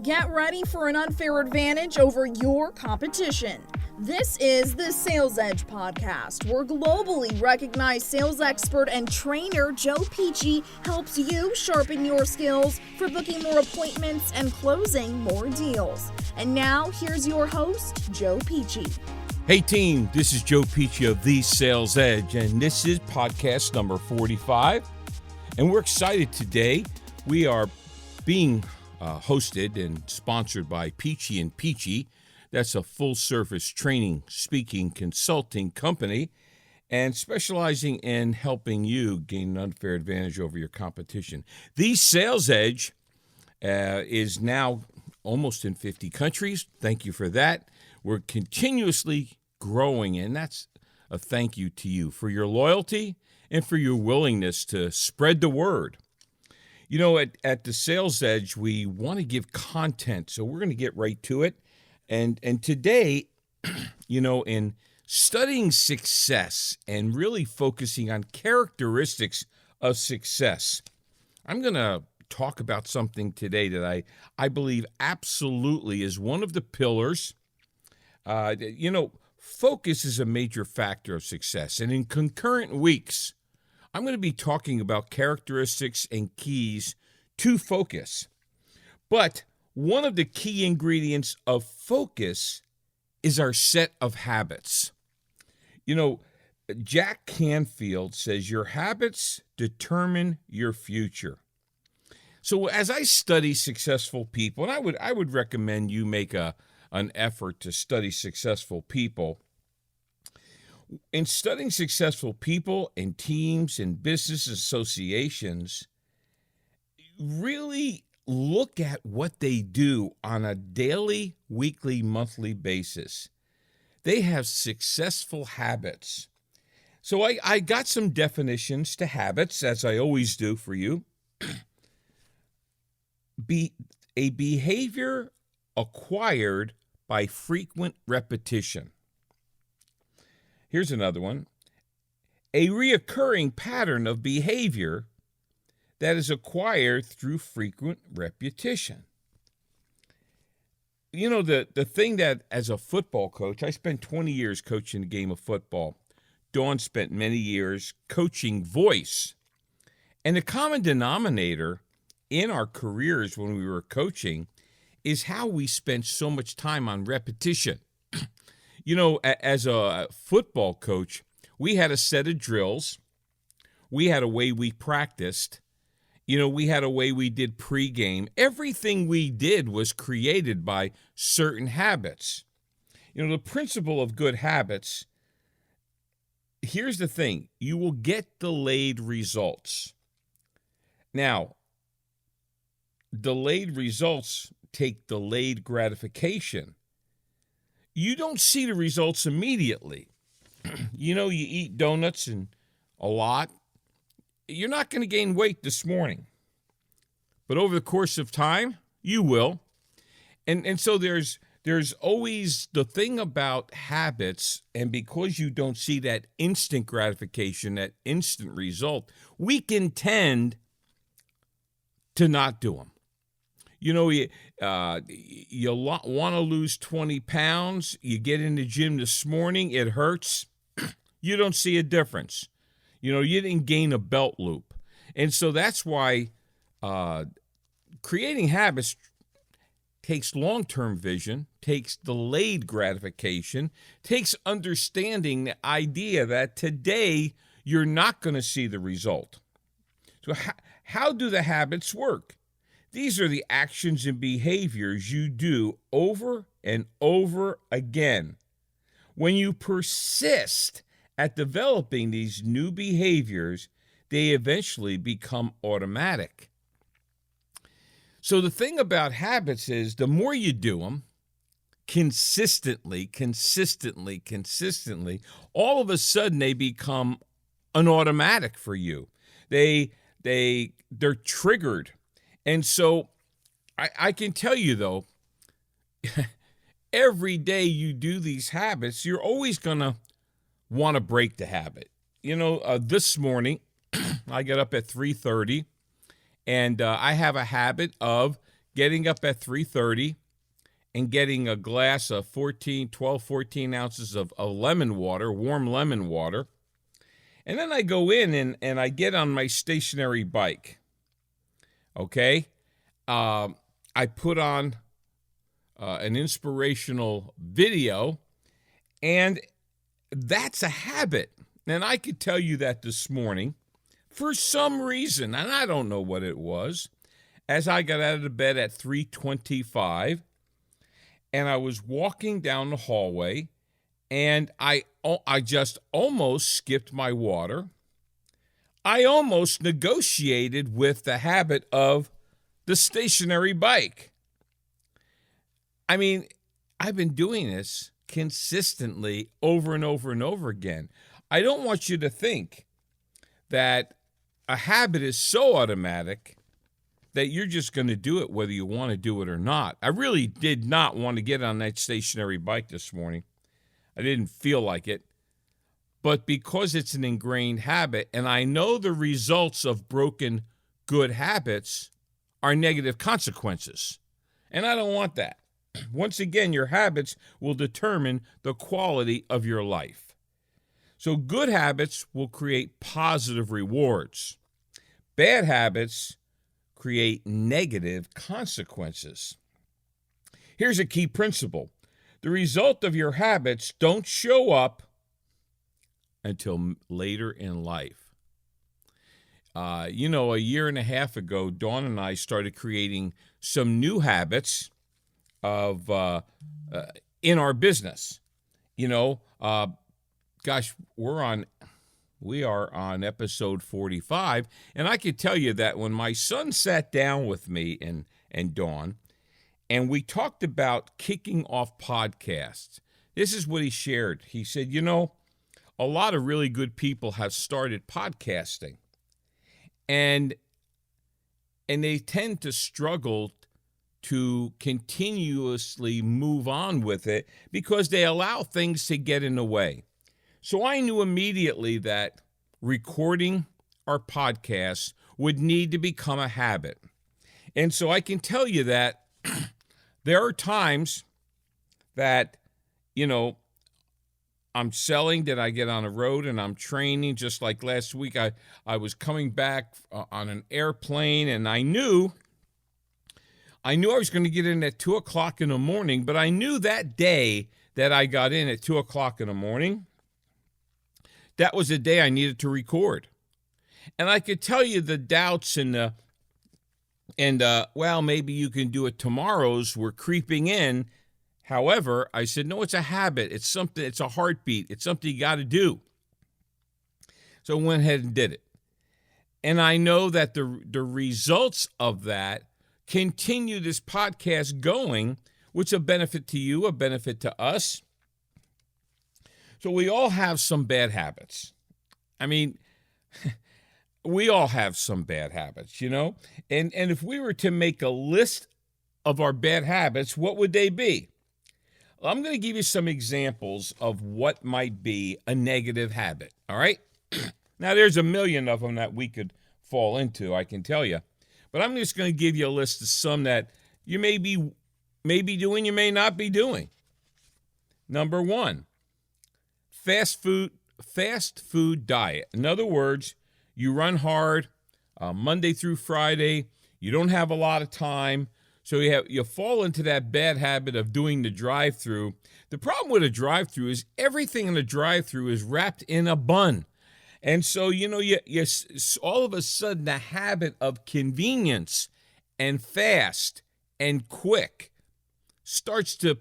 Get ready for an unfair advantage over your competition. This is the Sales Edge podcast, where globally recognized sales expert and trainer Joe Pici helps you sharpen your skills for booking more appointments and closing more deals. And now, here's your host, Joe Pici. Hey team, this is Joe Pici of The Sales Edge, and this is podcast number 45. And we're excited today. We are being hosted and sponsored by Pici and Pici. That's a full-service training, speaking, consulting company, and specializing in helping you gain an unfair advantage over your competition. The Sales Edge is now almost in 50 countries. Thank you for that. We're continuously growing, and that's a thank you to you for your loyalty and for your willingness to spread the word. You know, at the Sales Edge, we want to give content, so we're going to get right to it. And today, you know, in studying success and really focusing on characteristics of success, I'm going to talk about something today that I believe absolutely is one of the pillars. Focus is a major factor of success. And in concurrent weeks, I'm going to be talking about characteristics and keys to focus. But one of the key ingredients of focus is our set of habits. You know, Jack Canfield says your habits determine your future. So as I study successful people, and I would recommend you make an effort to study successful people. In studying successful people and teams and business associations, really look at what they do on a daily, weekly, monthly basis. They have successful habits. So I got some definitions to habits, as I always do for you. A behavior acquired by frequent repetition. Here's another one. A reoccurring pattern of behavior that is acquired through frequent repetition. You know, the thing that as a football coach, I spent 20 years coaching the game of football. Dawn spent many years coaching voice. And the common denominator in our careers when we were coaching is how we spent so much time on repetition. You know, as a football coach, we had a set of drills. We had a way we practiced. You know, we had a way we did pregame. Everything we did was created by certain habits. You know, the principle of good habits, here's the thing. You will get delayed results. Now, delayed results take delayed gratification. You don't see the results immediately. You know, you eat donuts and a lot. You're not going to gain weight this morning. But over the course of time, you will. And so there's always the thing about habits, and because you don't see that instant gratification, that instant result, we can tend to not do them. You know, you want to lose 20 pounds. You get in the gym this morning. It hurts. You don't see a difference. You know, you didn't gain a belt loop. And so that's why creating habits takes long-term vision, takes delayed gratification, takes understanding the idea that today you're not going to see the result. So how do the habits work? These are the actions and behaviors you do over and over again. When you persist at developing these new behaviors, they eventually become automatic. So the thing about habits is the more you do them consistently, all of a sudden they become an automatic for you. They're triggered. And so I can tell you, though, every day you do these habits, you're always going to want to break the habit. You know, this morning, I got up at 3:30, and I have a habit of getting up at 3:30 and getting a glass of 14 ounces of lemon water, warm lemon water. And then I go in and I get on my stationary bike. Okay? I put on an inspirational video, and that's a habit. And I could tell you that this morning, for some reason, and I don't know what it was, as I got out of the bed at 3:25, and I was walking down the hallway, and I just almost skipped my water. I almost negotiated with the habit of the stationary bike. I mean, I've been doing this consistently over and over and over again. I don't want you to think that a habit is so automatic that you're just going to do it whether you want to do it or not. I really did not want to get on that stationary bike this morning. I didn't feel like it. But because it's an ingrained habit, and I know the results of broken good habits are negative consequences, and I don't want that. Once again, your habits will determine the quality of your life. So good habits will create positive rewards. Bad habits create negative consequences. Here's a key principle. The result of your habits don't show up until later in life. A year and a half ago, Dawn and I started creating some new habits of in our business. We are on episode 45, and I could tell you that when my son sat down with me and Dawn, and we talked about kicking off podcasts, this is what he shared. He said, a lot of really good people have started podcasting, and they tend to struggle to continuously move on with it because they allow things to get in the way. So I knew immediately that recording our podcasts would need to become a habit. And so I can tell you that there are times that, I'm selling, that I get on a road and I'm training. Just like last week, I was coming back on an airplane, and I knew I was going to get in at 2 o'clock in the morning, but I knew that day that I got in at 2 o'clock in the morning, that was the day I needed to record. And I could tell you the doubts and maybe you can do it tomorrow's were creeping in. However, I said, no, it's a habit. It's something, it's a heartbeat. It's something you got to do. So I went ahead and did it. And I know that the results of that continue this podcast going, which is a benefit to you, a benefit to us. So we all have some bad habits. I mean, we all have some bad habits, And if we were to make a list of our bad habits, what would they be? Well, I'm going to give you some examples of what might be a negative habit, all right? Now, there's a million of them that we could fall into, I can tell you. But I'm just going to give you a list of some that you may be doing, you may not be doing. Number 1, fast food diet. In other words, you run hard Monday through Friday. You don't have a lot of time. So you fall into that bad habit of doing the drive-through. The problem with a drive-through is everything in a drive-through is wrapped in a bun. And so, you all of a sudden the habit of convenience and fast and quick starts to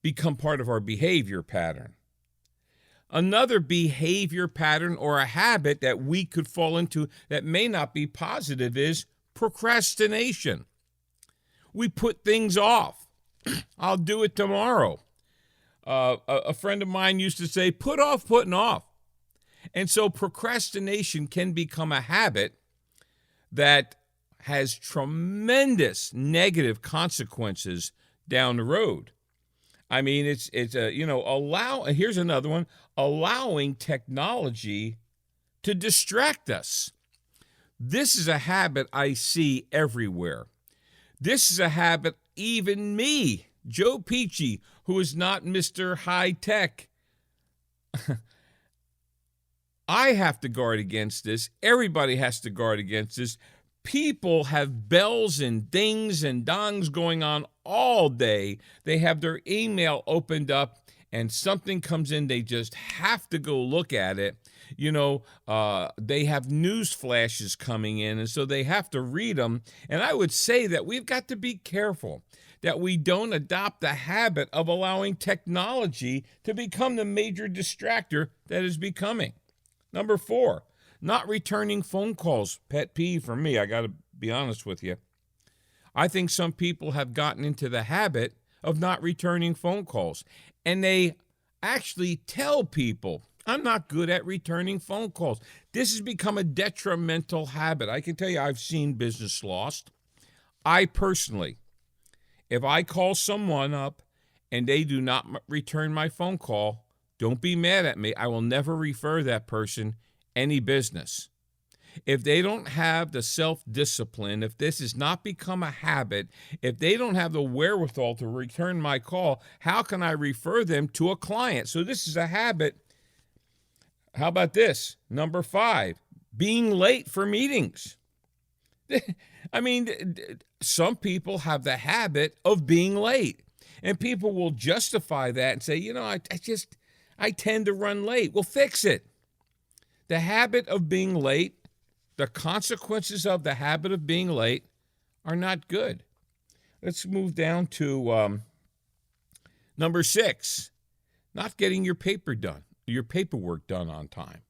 become part of our behavior pattern. Another behavior pattern or a habit that we could fall into that may not be positive is procrastination. We put things off. I'll do it tomorrow. A friend of mine used to say, put off putting off. And so procrastination can become a habit that has tremendous negative consequences down the road. I mean, here's another one, allowing technology to distract us. This is a habit I see everywhere. This is a habit even me, Joe Pici, who is not Mr. High Tech, I have to guard against this. Everybody has to guard against this. People have bells and dings and dongs going on all day. They have their email opened up and something comes in, they just have to go look at it. They have news flashes coming in, and so they have to read them. And I would say that we've got to be careful that we don't adopt the habit of allowing technology to become the major distractor that is becoming. Number 4, not returning phone calls. Pet peeve for me, I got to be honest with you. I think some people have gotten into the habit of not returning phone calls, and they actually tell people, I'm not good at returning phone calls. This has become a detrimental habit. I can tell you I've seen business lost. I personally, if I call someone up and they do not return my phone call, don't be mad at me. I will never refer that person any business. If they don't have the self-discipline, if this has not become a habit, if they don't have the wherewithal to return my call, how can I refer them to a client? So this is a habit. How about this? Number 5, being late for meetings. I mean, some people have the habit of being late, and people will justify that and say, I tend to run late. Well, fix it. The habit of being late, the consequences of the habit of being late are not good. Let's move down to number 6, not getting your paperwork done on time.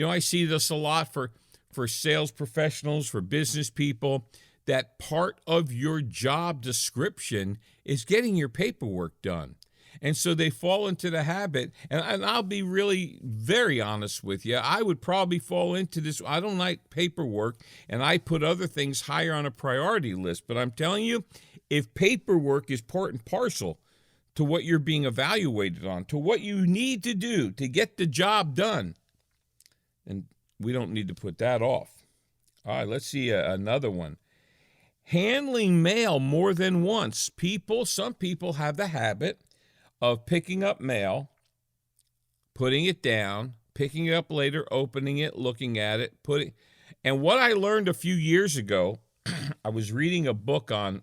I see this a lot for sales professionals, for business people, that part of your job description is getting your paperwork done. And so they fall into the habit, and I'll be really very honest with you. I would probably fall into this. I don't like paperwork, and I put other things higher on a priority list. But I'm telling you, if paperwork is part and parcel to what you're being evaluated on, to what you need to do to get the job done, then we don't need to put that off. All right, let's see another one. Handling mail more than once. Some people have the habit of picking up mail, putting it down, picking it up later, opening it, looking at it, and what I learned a few years ago, I was reading a book on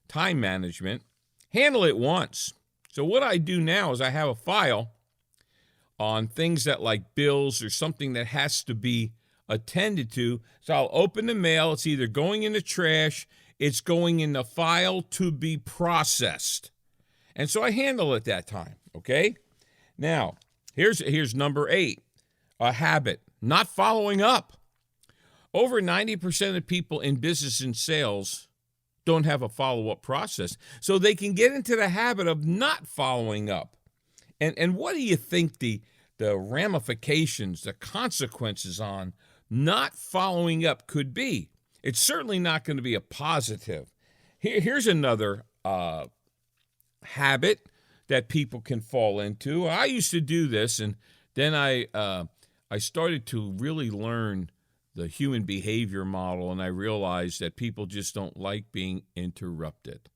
time management. Handle it once. So what I do now is I have a file on things that like bills or something that has to be attended to. So I'll open the mail. It's either going in the trash, it's going in the file to be processed. And so I handle it that time, okay? Now, here's number 8, a habit, not following up. Over 90% of people in business and sales don't have a follow-up process. So they can get into the habit of not following up. And what do you think the ramifications, the consequences on not following up could be? It's certainly not going to be a positive. Here's another habit that people can fall into. I used to do this, and then I started to really learn the human behavior model, and I realized that people just don't like being interrupted.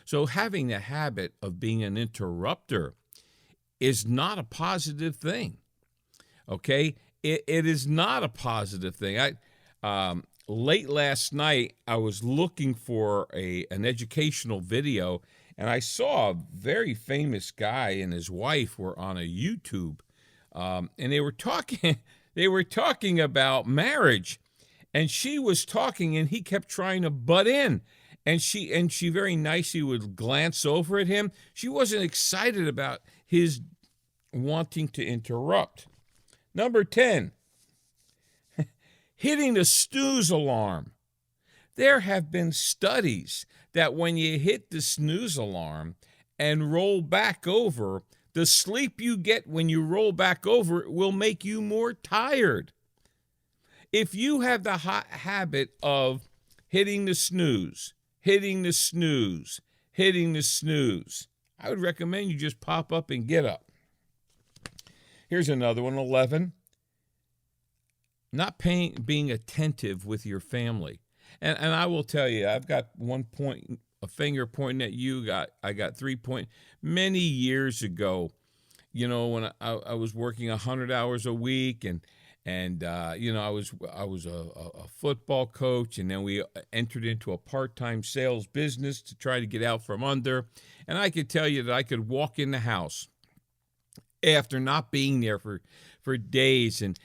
So having the habit of being an interrupter is not a positive thing, okay? It is not a positive thing. Late last night, I was looking for an educational video, and I saw a very famous guy and his wife were on a YouTube, and they were talking about marriage, and she was talking, and he kept trying to butt in, and she very nicely would glance over at him. She wasn't excited about his wanting to interrupt. Number 10, hitting the snooze alarm. There have been studies that when you hit the snooze alarm and roll back over, the sleep you get when you roll back over will make you more tired. If you have the habit of hitting the snooze, hitting the snooze, hitting the snooze, I would recommend you just pop up and get up. Here's another one, 11. Not being attentive with your family. And I will tell you, I've got a finger pointing at you. I got 3 point. Many years ago, when I was working 100 hours a week, and I was a football coach, and then we entered into a part-time sales business to try to get out from under. And I could tell you that I could walk in the house after not being there for days, and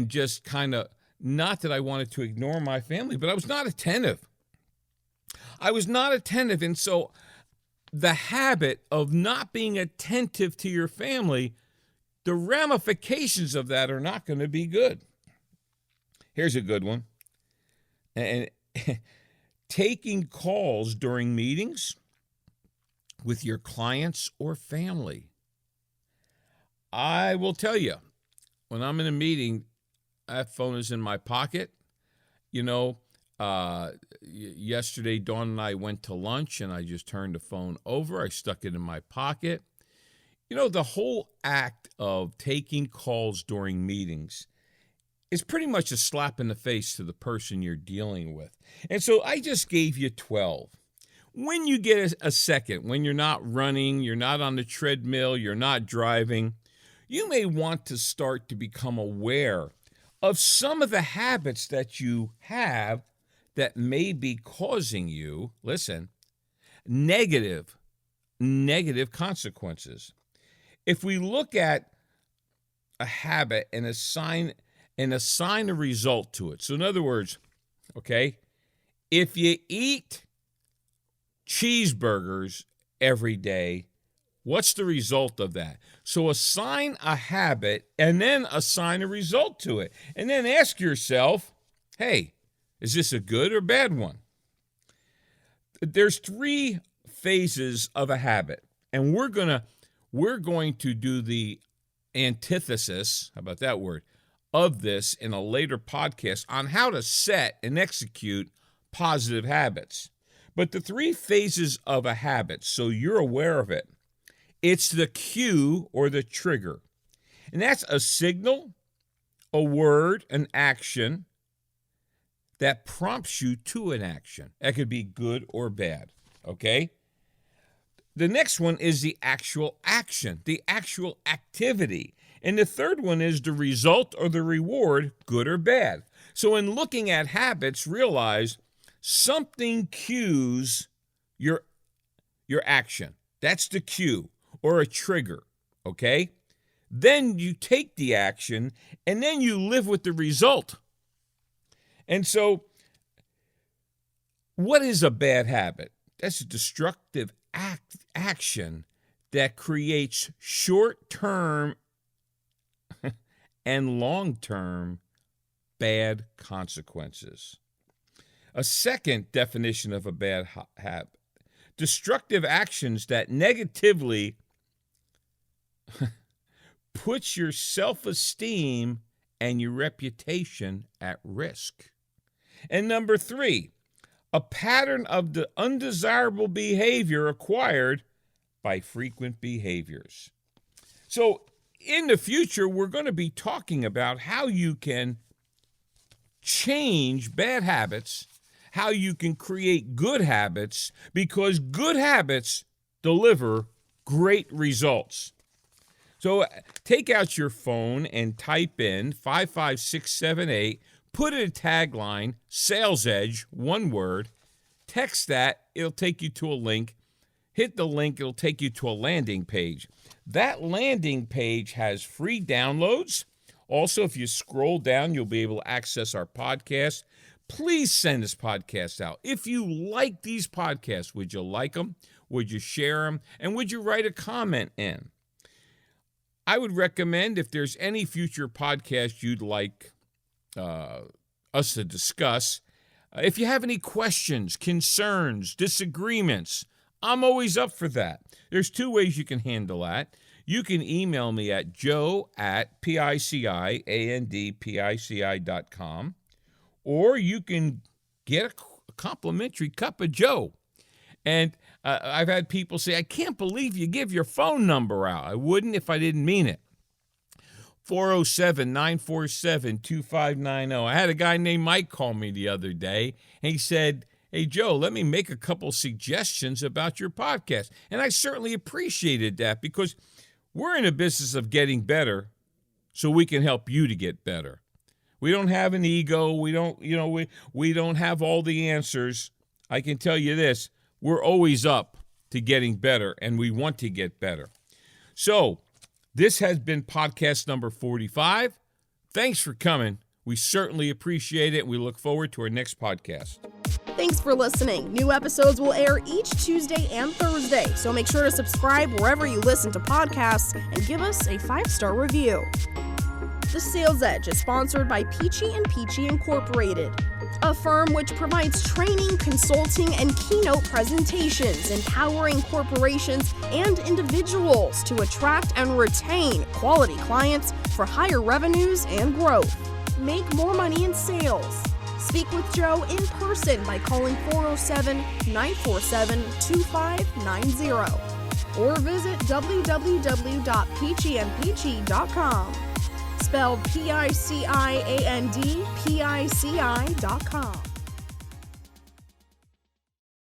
just kind of, not that I wanted to ignore my family, but I was not attentive. And so the habit of not being attentive to your family, the ramifications of that are not going to be good. Here's a good one. And taking calls during meetings with your clients or family. I will tell you, when I'm in a meeting, that phone is in my pocket. Yesterday, Dawn and I went to lunch, and I just turned the phone over. I stuck it in my pocket. The whole act of taking calls during meetings is pretty much a slap in the face to the person you're dealing with. And so I just gave you 12. When you get a second, when you're not running, you're not on the treadmill, you're not driving, you may want to start to become aware of some of the habits that you have that may be causing you, listen, negative consequences. If we look at a habit and assign a result to it. So in other words, okay, if you eat cheeseburgers every day, what's the result of that? So assign a habit and then assign a result to it. And then ask yourself, hey, is this a good or bad one? There's 3 phases of a habit, and we're going to do the antithesis, how about that word, of this in a later podcast on how to set and execute positive habits. But the 3 phases of a habit, so you're aware of it, it's the cue or the trigger. And that's a signal, a word, an action that prompts you to an action. That could be good or bad, okay? The next one is the actual action, the actual activity. And the third one is the result or the reward, good or bad. So in looking at habits, realize something cues your action. That's the cue or a trigger, okay? Then you take the action, and then you live with the result. And so, what is a bad habit? That's a destructive action that creates short-term and long-term bad consequences. A second definition of a bad habit: destructive actions that negatively puts your self-esteem and your reputation at risk. And number 3, a pattern of the undesirable behavior acquired by frequent behaviors. So in the future, we're going to be talking about how you can change bad habits, how you can create good habits, because good habits deliver great results. So take out your phone and type in 55678, put in a tagline, Sales Edge, one word, text that, it'll take you to a link. Hit the link, it'll take you to a landing page. That landing page has free downloads. Also, if you scroll down, you'll be able to access our podcast. Please send this podcast out. If you like these podcasts, would you like them? Would you share them? And would you write a comment in? I would recommend, if there's any future podcast you'd like us to discuss, if you have any questions, concerns, disagreements, I'm always up for that. There's 2 ways you can handle that. You can email me at joe@piciandpici.com, or you can get a complimentary cup of Joe. And I've had people say, I can't believe you give your phone number out. I wouldn't if I didn't mean it. 407-947-2590. I had a guy named Mike call me the other day, and he said, "Hey, Joe, let me make a couple suggestions about your podcast." And I certainly appreciated that because we're in a business of getting better so we can help you to get better. We don't have an ego. We don't have all the answers. I can tell you this, we're always up to getting better, and we want to get better. So this has been podcast number 45. Thanks for coming. We certainly appreciate it. We look forward to our next podcast. Thanks for listening. New episodes will air each Tuesday and Thursday, so make sure to subscribe wherever you listen to podcasts and give us a 5-star review. The Sales Edge is sponsored by Pici and Pici Incorporated, a firm which provides training, consulting, and keynote presentations, empowering corporations and individuals to attract and retain quality clients for higher revenues and growth. Make more money in sales. Speak with Joe in person by calling 407-947-2590 or visit www.piciandpici.com. Spelled PICIAND, PICI.com.